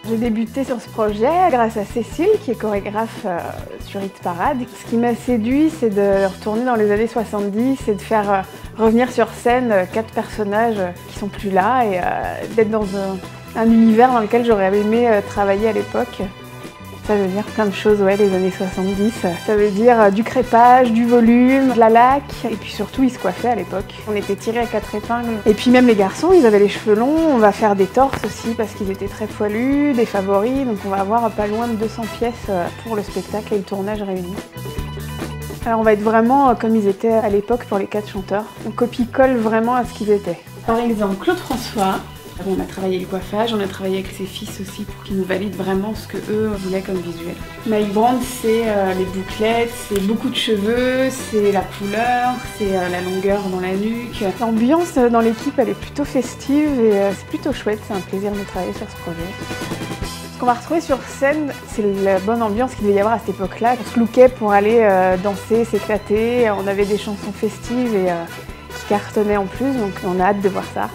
J'ai débuté sur ce projet grâce à Cécile, qui est chorégraphe sur Hit Parade. Ce qui m'a séduit, c'est de retourner dans les années 70 et de faire revenir sur scène 4 personnages qui sont plus là et d'être dans un univers dans lequel j'aurais aimé travailler à l'époque. Ça veut dire plein de choses, ouais, les années 70. Ça veut dire du crépage, du volume, de la laque. Et puis surtout, ils se coiffaient à l'époque. On était tirés à 4 épingles. Et puis même les garçons, ils avaient les cheveux longs. On va faire des torses aussi parce qu'ils étaient très poilus, des favoris. Donc on va avoir pas loin de 200 pièces pour le spectacle et le tournage réunis. Alors on va être vraiment comme ils étaient à l'époque pour les 4 chanteurs. On copie-colle vraiment à ce qu'ils étaient. Par exemple, Claude François. On a travaillé le coiffage, on a travaillé avec ses fils aussi pour qu'ils nous valident vraiment ce qu'eux voulaient comme visuel. Mike Brandt, c'est les bouclettes, c'est beaucoup de cheveux, c'est la couleur, c'est la longueur dans la nuque. L'ambiance dans l'équipe, elle est plutôt festive et c'est plutôt chouette, c'est un plaisir de travailler sur ce projet. Ce qu'on va retrouver sur scène, c'est la bonne ambiance qu'il devait y avoir à cette époque-là. On se lookait pour aller danser, s'éclater, on avait des chansons festives et qui cartonnaient en plus, donc on a hâte de voir ça.